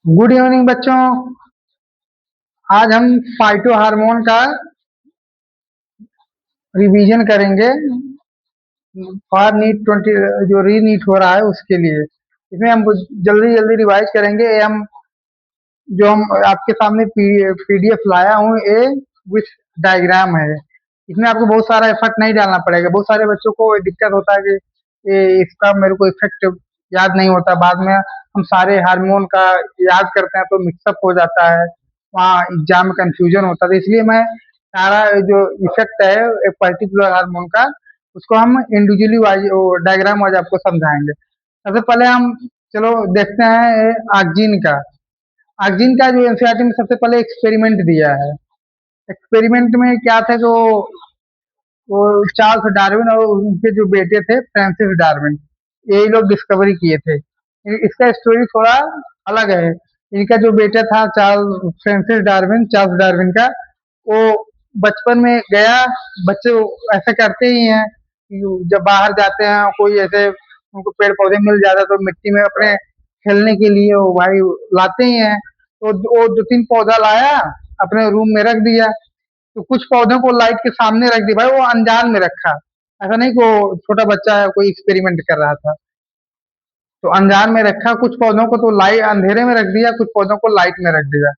Good evening बच्चों। आज हम फाइटो हार्मोन का रिवीजन करेंगे फॉर नीट 20 जो री नीट हो रहा है उसके लिए। इसमें हम जल्दी जल्दी रिवाइज करेंगे। ये हम जो हम आपके सामने पीडीएफ लाया हूँ, ये विथ डायग्राम है। इसमें आपको बहुत सारा एफर्ट नहीं डालना पड़ेगा। बहुत सारे बच्चों को दिक्कत होता है कि इसका मेरे को इफेक्ट याद नहीं होता। बाद में हम सारे हार्मोन का याद करते हैं तो मिक्सअप हो जाता है, वहाँ एग्जाम में कंफ्यूजन होता है। तो इसलिए मैं सारा जो इफेक्ट है एक पर्टिकुलर हार्मोन का, उसको हम इंडिविजुअली वाइज डायग्राम वाइज आपको समझाएंगे। सबसे पहले हम चलो देखते हैं आक्जिन का। आक्जिन का जो एनसीईआरटी में सबसे पहले एक्सपेरिमेंट दिया है। एक्सपेरिमेंट में क्या था, जो वो चार्ल्स डार्विन और उनके जो बेटे थे फ्रांसिस डार्विन, यही लोग डिस्कवरी किए थे। इसका स्टोरी थोड़ा अलग है। इनका जो बेटा था Charles Francis Darwin, Charles Darwin का, वो बचपन में गया। बच्चे ऐसा करते ही हैं कि जब बाहर जाते हैं, कोई ऐसे उनको पेड़ पौधे मिल जाता है तो मिट्टी में अपने खेलने के लिए वो भाई लाते ही हैं। तो वो दो तीन पौधा लाया, अपने रूम में रख दिया। तो कुछ पौधों को लाइट के सामने रख दिया, भाई वो अनजान में रखा। ऐसा नहीं कि वो छोटा बच्चा है कोई एक्सपेरिमेंट कर रहा था। तो अनजान में रखा, कुछ पौधों को तो लाइट अंधेरे में रख दिया, कुछ पौधों को लाइट में रख दिया।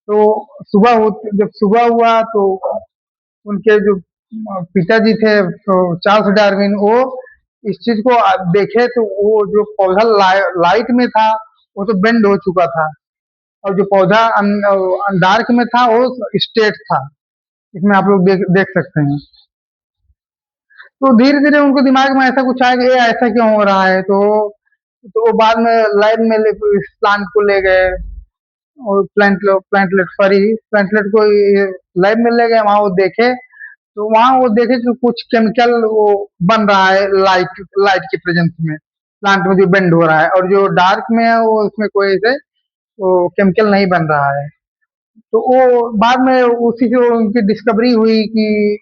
तो जब सुबह हुआ तो उनके जो पिताजी थे, तो चार्ल्स डार्विन, वो इस चीज को देखे तो वो जो पौधा लाइट में था वो तो बेंड हो चुका था, और जो पौधा डार्क में था वो स्ट्रेट था। इसमें आप लोग देख सकते हैं। तो धीरे धीरे उनको दिमाग में ऐसा कुछ आया कि ये ऐसा क्यों हो रहा है। तो वो बाद में लाइन में इस प्लांट को ले गए, और प्लांटलेट सॉरी प्लांटलेट को लैब में ले गए। वहां वो देखे, तो वहां वो देखे कि कुछ केमिकल वो बन रहा है लाइट लाइट के प्रेजेंस में, प्लांट में जो बेंड हो रहा है। और जो डार्क में है वो उसमें कोई ऐसे वो केमिकल नहीं बन रहा है। तो वो बाद में उसी से उनकी डिस्कवरी हुई कि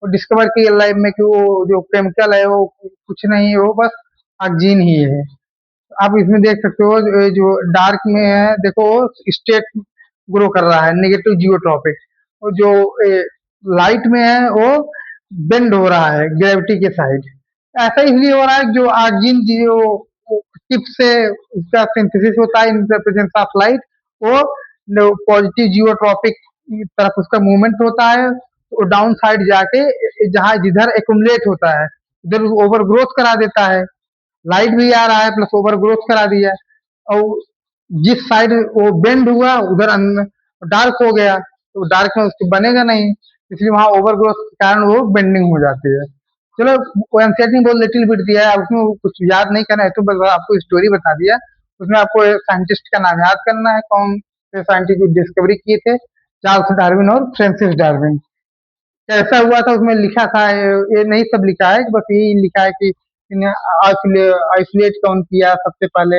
वो डिस्कवर किया लाइफ में कि वो जो केमिकल है वो कुछ नहीं है, वो बस ऑक्सीजन ही है। आप इसमें देख सकते हो, जो डार्क में है देखो स्टेट ग्रो कर रहा है, नेगेटिव जियोट्रॉपिक। और जो लाइट में है वो बेंड हो रहा है ग्रेविटी के साइड। ऐसा इसलिए हो रहा है कि जो ऑक्सीजन जो टिप से उसका सिंथेसिस होता है in the presence of light, वो पॉजिटिव जियोट्रॉपिक की तरफ उसका मूवमेंट होता है। वो डाउन साइड जाके जहां जिधर एकुमुलेट होता है उधर ओवर ग्रोथ करा देता है। लाइट भी आ रहा है प्लस ओवर ग्रोथ करा दिया। और जिस साइड वो बेंड हुआ उधर डार्क हो गया, तो डार्क में उसको बनेगा नहीं, इसलिए वहां ओवर ग्रोथ के कारण वो बेंडिंग हो जाती है। चलो, वो एनसीईआरटी ने बहुत लिटिल बिट दिया है, उसमें वो कुछ याद नहीं करना है, तो बस आपको स्टोरी बता दिया। उसमें आपको साइंटिस्ट का नाम याद करना है, कौन से साइंटिस्ट को डिस्कवरी किए थे, चार्ल्स डार्विन और फ्रांसिस डार्विन। कैसा हुआ था उसमें लिखा था, ये नहीं सब लिखा है, बस यही लिखा है कि इन्हें आइसोलेट कौन किया सबसे पहले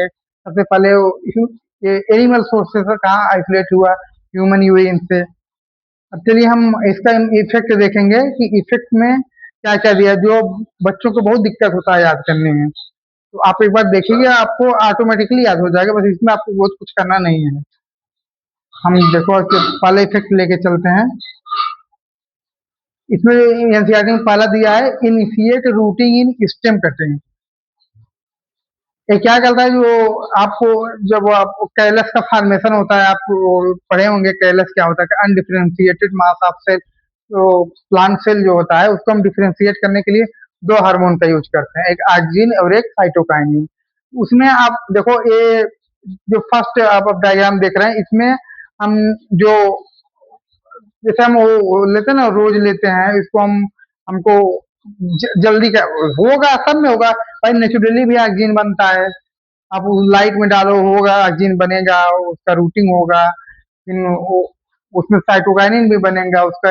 ये एनिमल सोर्सेस से कहाँ आइसोलेट हुआ, ह्यूमन यूरिन से। अब चलिए हम इसका इफेक्ट देखेंगे कि इफेक्ट में क्या क्या दिया, जो बच्चों को बहुत दिक्कत होता है याद करने में। तो आप एक बार देखिए, आपको ऑटोमेटिकली याद हो जाएगा, बस इसमें आपको बहुत कुछ करना नहीं है। हम देखो कि पहले इफेक्ट लेके चलते हैं। इसमें एनसीईआरटी में पहला दिया है initiate rooting in stem cutting. ये क्या करता है, जो आपको जब आप कैलस का फॉर्मेशन होता है, आप वो पढ़े होंगे कैलस क्या होता है, अनडिफरेंशिएटेड मास ऑफ सेल। तो प्लांट सेल जो होता है उसको हम डिफरेंशिएट करने के लिए दो हार्मोन का यूज करते हैं, एक ऑक्सिन और एक साइटोकाइनिन। उसमें आप देखो, ये जो फर्स्ट आप डायग्राम देख रहे हैं, इसमें हम जो जैसे हम वो लेते हैं ना, रोज लेते हैं इसको हम, हमको जल्दी का होगा, सब में होगा भाई, नेचुरली भी ऑक्सीजन बनता है। आप लाइट में डालो होगा ऑक्सीजन बनेगा, उसका रूटिंग होगा, फिर उसमें साइटोकाइनिन भी बनेगा, उसका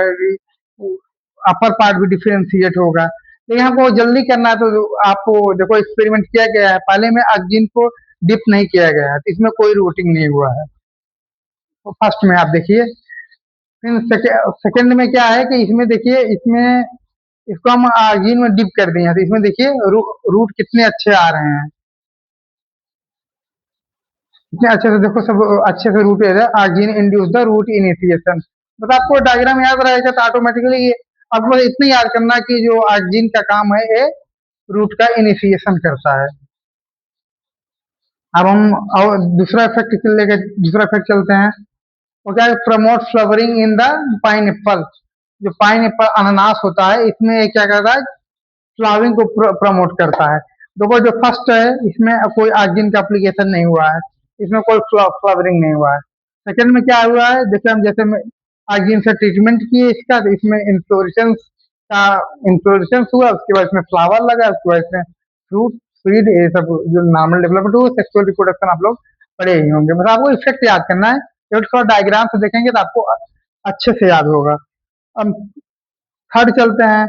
अपर पार्ट भी डिफरेंशिएट होगा। लेकिन हमको जल्दी करना है तो आपको देखो एक्सपेरिमेंट किया गया है, पहले में ऑक्सीजन को डिप नहीं किया गया है, तो इसमें कोई रूटिंग नहीं हुआ है। तो फर्स्ट में आप देखिए। फिर सेकेंड में क्या है कि इसमें देखिए, इसमें इसको हम आर्जिन में डिप कर दिए हैं, तो इसमें देखिए रूट कितने अच्छे आ रहे हैं। इतने अच्छे से देखो, सब अच्छे से रूटेड है। आर्जिन इंड्यूस द रूट इनिशिएशन। बस आपको डायग्राम याद रहेगा तो ऑटोमेटिकली ये आपको बस इतना याद करना है कि जो आर्जिन का काम है ये रूट का इनिशिएशन करता है। अब हम और दूसरा इफेक्ट लेके दूसरा इफेक्ट चलते हैं। वो क्या है, promote flowering in the pine Apple. जो पाइन एप्पल अनानास होता है इसमें ये क्या करता है, फ्लावरिंग को प्रमोट करता है। देखो जो फर्स्ट है इसमें कोई आर्जिन का एप्लीकेशन नहीं हुआ है, इसमें कोई फ्लावरिंग नहीं हुआ है। सेकंड में क्या हुआ है, जैसे हम जैसे में आर्जिन से ट्रीटमेंट किए इसका, तो इसमें इन्फ्लोरेसेंस का इन्फ्लोरेसेंस हुआ, उसके बाद इसमें फ्लावर लगा, उसके बाद इसमें फ्रूट सीड, ये सब जो नॉर्मल डेवलपमेंट हुआ, सेक्सुअल रिप्रोडक्शन आप लोग पढ़े ही होंगे। मतलब आपको इफेक्ट याद करना है, ये थोड़ा डायग्राम से देखेंगे तो आपको अच्छे से याद होगा। अब थर्ड चलते हैं।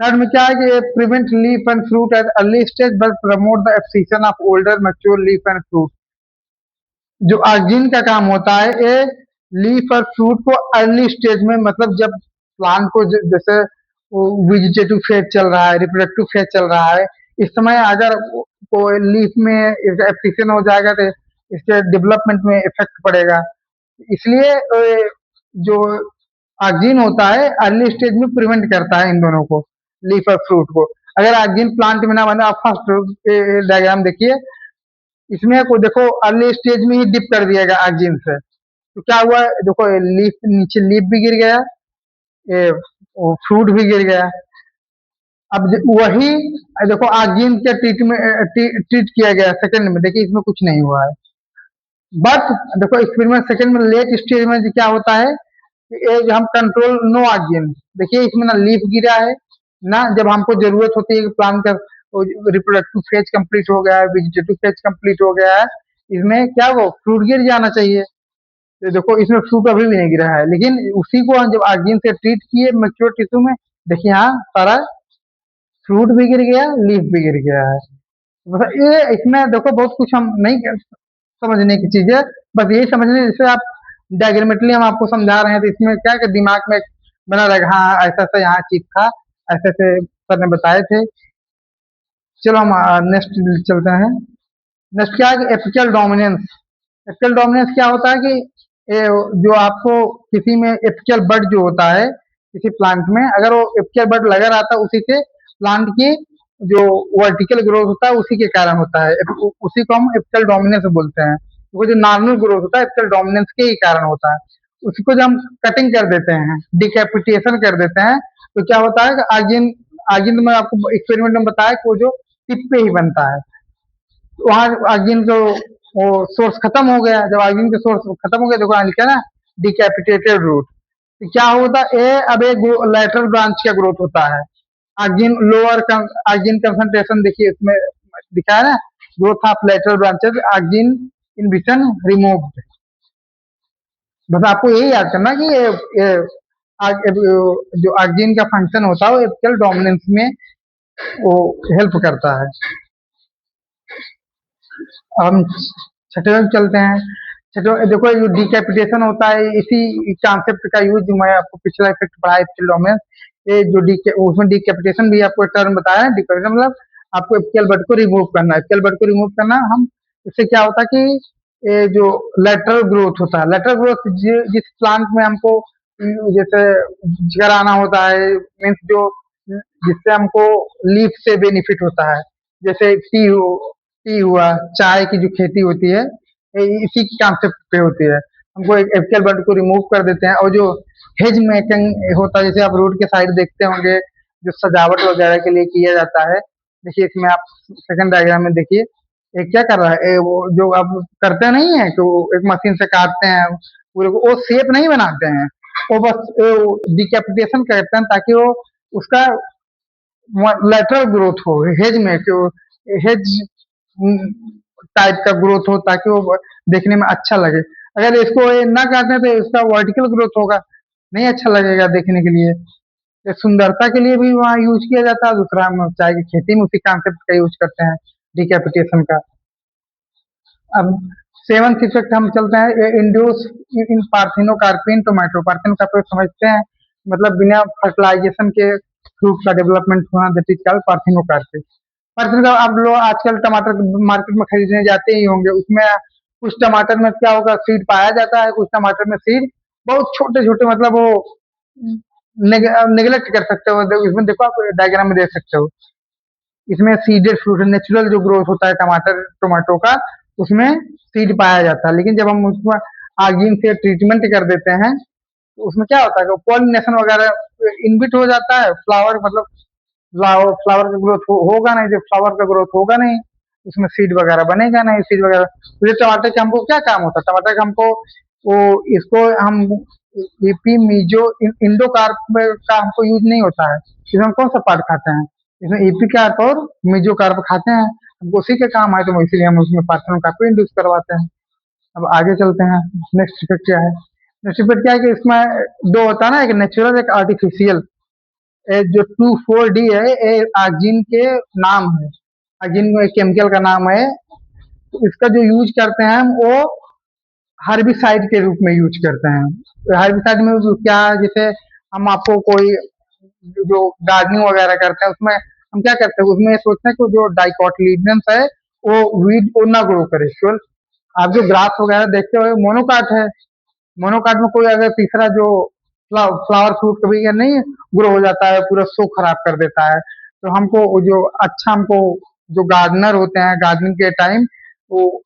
थर्ड में क्या है कि prevent leaf and fruit at early stage but promote the excision of older mature leaf and fruit. जो आर्जिन का काम होता है ये लीफ और फ्रूट को अर्ली स्टेज में, मतलब जब प्लांट को जैसे वेजिटेटिव फेज चल रहा है, रिप्रोडक्टिव फेज चल रहा है, इस समय अगर कोई लीफ में एक्सीशन हो जाएगा तो इसके डेवलपमेंट में इफेक्ट पड़ेगा। इसलिए जो आर्जिन होता है अर्ली स्टेज में प्रिवेंट करता है इन दोनों को, लीफ और फ्रूट को। अगर आर्जिन प्लांट में ना बने, आप फर्स्ट डायग्राम देखिए, इसमें को देखो अर्ली स्टेज में ही डिप कर दिया गया आर्जिन से, तो क्या हुआ, देखो लीफ नीचे लीफ भी गिर गया, ये फ्रूट भी गिर गया। अब वही देखो आर्जिन के ट्रीट किया गया सेकंड में, देखिए इसमें कुछ नहीं हुआ है। बट देखो एक्सपेरिमेंट सेकंड में लेट स्टेज में क्या होता है, ये जो हम कंट्रोल नो आर्जिन, देखिए इसमें ना लीफ गिरा है, ना जब हमको जरूरत होती है कि प्लांट का रिप्रोडक्टिव फेज कंप्लीट हो गया है, वेजिटेटिव फेज कंप्लीट हो गया है, इसमें क्या वो फ्रूट गिर जाना चाहिए। तो देखो इसमें फ्रूट अभी भी नहीं गिरा है, लेकिन उसी को हम जब आर्जिन से ट्रीट किए मैच्योर टिश्यू में, देखिए हाँ सारा फ्रूट भी गिर गया, लीफ भी गिर गया है। मतलब ये इसमें देखो बहुत कुछ हम नहीं समझने की चीज है, बस यही समझने, जैसे आप डायग्रामेटिकली हम आपको समझा रहे हैं तो इसमें क्या है कि दिमाग में बना रहेगा, हाँ ऐसा ऐसा यहाँ चीज था, ऐसे ऐसे सर ने बताए थे। चलो हम नेक्स्ट चलते हैं। नेक्स्ट क्या है कि एपिकल डोमिनेंस। एपिकल डोमिनेंस क्या होता है कि ये जो आपको किसी में एपिकल बड जो होता है किसी प्लांट में, अगर वो एपिकल बड लगा रहता है, उसी से प्लांट की जो वर्टिकल ग्रोथ होता है उसी के कारण होता है, उसी को हम एपिकल डोमिनेंस बोलते हैं। वो जो नॉर्मल ग्रोथ होता है एपिकल डोमिनेंस के ही कारण होता है। उसको जब हम कटिंग कर देते हैं, डिकैपिटेशन कर देते हैं, तो क्या होता है कि आर्जिन, आर्जिन में आपको एक्सपेरिमेंट में बताया कि वो जो टिप पे ही बनता है, वहां आर्जिन को वो सोर्स खत्म हो गया। जब आर्जिन का सोर्स खत्म हो गया, देखो लिखा है ना डिकैपिटेटेड रूट, तो क्या होता है अब एक लेटरल ब्रांच का ग्रोथ होता है। आर्जिन लोअर आर्जिन कंसंट्रेशन देखिए इसमें दिखा है ना, growth of lateral branches आर्जिन inhibition removed. बस आपको यही याद करना कि जो आर्जिन का फंक्शन होता है वो एपिकल डोमिनेंस में वो हेल्प करता है। हम छठे में चलते हैं। छठे देखो ये डिकैपिटेशन होता है, इसी कॉन्सेप्ट का यूज मैं आपको पिछला इफेक्ट पढ़ाया एपिकल में, ये जो उसमें डिकैपिटेशन भी आपको टर्म बताया है। डिकैपिटेशन मतलब आपको एपिकल बड को रिमूव करना है, एपिकल बड को रिमूव करना हम, इससे क्या होता है कि ये जो लेटरल ग्रोथ होता है, लेटरल ग्रोथ जिस प्लांट में हमको जैसे कराना होता है, मीन्स जो जिससे हमको लीफ से बेनिफिट होता है, जैसे टी हुआ, चाय की जो खेती होती है इसी की कॉन्सेप्ट पे होती है। हमको एक एपिकल बड को रिमूव कर देते हैं, और जो हेज मेकिंग होता है, जैसे आप रोड के साइड देखते होंगे जो सजावट वगैरह के लिए किया जाता है, देखिए इसमें आप सेकंड डायग्राम में देखिए ये क्या कर रहा है, वो जो आप करते नहीं है कि वो एक मशीन से काटते हैं पूरे को, वो शेप नहीं बनाते हैं, वो बस डिकैपिटेशन करते हैं ताकि वो उसका लेटरल ग्रोथ हो, हेज में हेज टाइप का ग्रोथ हो, ताकि वो देखने में अच्छा लगे। अगर इसको ये ना काटें तो इसका वर्टिकल ग्रोथ होगा, नहीं अच्छा लगेगा देखने के लिए। ये सुंदरता के लिए भी वहाँ यूज किया जाता है, दूसरा हम चाय की खेती में उसी कॉन्सेप्ट का यूज करते हैं, डिकैपिटेशन का। अब सेवंथ इफेक्ट हम चलते हैं, इंड्यूस इन पार्थिनोकार्पिन टोमेटो। पार्थिनोकार्पिन समझते हैं, मतलब बिना फर्टिलाइजेशन के फ्रूट का डेवलपमेंट होना, दैट इज कॉल्ड पार्थिनोकार्पिन। पार्थिनो का आप लोग आजकल टमाटर मार्केट में खरीदने जाते ही होंगे, उसमें कुछ टमाटर में क्या होगा, सीड पाया जाता है, कुछ टमाटर में सीड बहुत छोटे छोटे, मतलब वो निगलेक्ट कर सकते हो। इसमें देखो, आप डायग्राम में देख सकते हो, इसमें सीडेड फ्रूट नेचुरल जो ग्रोथ होता है टमाटर टोमेटो का, उसमें सीड पाया जाता है। लेकिन जब हम उसमें आगिन से ट्रीटमेंट कर देते हैं, तो उसमें क्या होता है कि पॉलिनेशन वगैरह इनबिट हो जाता है, फ्लावर मतलब फ्लावर का ग्रोथ होगा नहीं। जब फ्लावर का ग्रोथ होगा नहीं, उसमें सीड वगैरह बनेगा नहीं, सीड वगैरह। तो ये टमाटर का हमको क्या काम होता है, टमाटर का हमको वो इसको हम ईपी मीजो इंडो कार्प का हमको यूज नहीं होता है। इसमें हम कौन सा पार्ट खाते हैं, इसमें ईपी कार्प और मीजो कार्प खाते हैं, हमको उसी के काम आए, तो इसीलिए हम उसमें पार्थेनोन कार्प इंड्यूस करवाते हैं। अब आगे चलते हैं, नेक्स्ट इफेक्ट क्या है। नेक्स्ट इफेक्ट क्या है कि इसमें दो होता है ना, एक नेचुरल एक आर्टिफिशियल। जो 2,4-D है, ये आर्जिन के नाम है, आर्जिन एक केमिकल का नाम है। तो इसका जो यूज करते हैं हम, वो हर्बिसाइड के रूप में यूज करते हैं। हर्बिसाइड में क्या, जैसे हम आपको कोई जो गार्डनिंग वगैरह करते हैं, उसमें हम क्या करते हैं, उसमें ये सोचते हैं कि जो डाइकोटिलीडन्स है वो वीड वो ना ग्रो करे। केवल आप जो ग्रास वगैरह देखते हो मोनोकाट है, मोनोकाट में कोई अगर तीसरा जो फ्लावर फ्रूट कभी या नहीं ग्रो हो जाता है, पूरा शो खराब कर देता है। तो हमको वो जो अच्छा, हमको जो गार्डनर होते हैं गार्डनिंग के टाइम, वो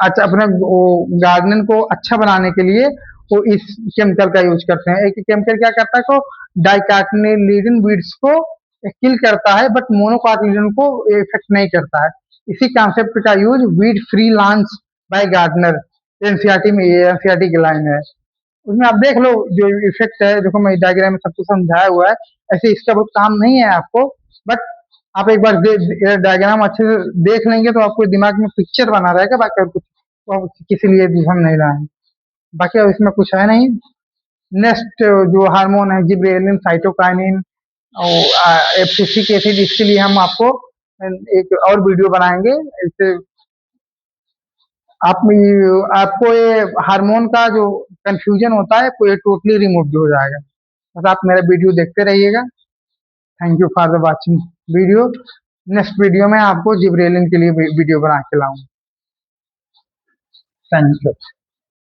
अच्छा अपने वो गार्डनिंग को अच्छा बनाने के लिए वो इस केमिकल का यूज करते हैं। एक केमिकल क्या करता है, को डाइकार्टिलीडन वीड्स को किल करता है, बट मोनोकाटिलीडन को इफेक्ट नहीं करता है। इसी कॉन्सेप्ट का use weed free lawn by gardener NCERT में, ये एनसीईआरटी की लाइन है। उसमें आप देख लो जो इफेक्ट है, देखो मैं डायग्राम में सब कुछ समझाया हुआ है। ऐसे इसका बहुत काम नहीं है आपको, बट आप एक बार डायग्राम अच्छे से देख लेंगे तो आपको दिमाग में पिक्चर बना रहेगा। बाकी और कुछ तो आप किसी लिए भी हम नहीं लाए। बाकी अब इसमें कुछ है नहीं। नेक्स्ट जो हार्मोन है जिब्रेलिन, साइटोकाइनिन और एब्सिसिक एसिड, इसके लिए हम आपको एक और वीडियो बनाएंगे। इससे आप आपको ये हार्मोन का जो कंफ्यूजन होता है, ये टोटली रिमूव हो जाएगा। बस आप मेरा वीडियो देखते रहिएगा। Thank you for the watching video. Next video में आपको जिब्रेलिन के लिए वीडियो बना के लाऊंगा। Thank you.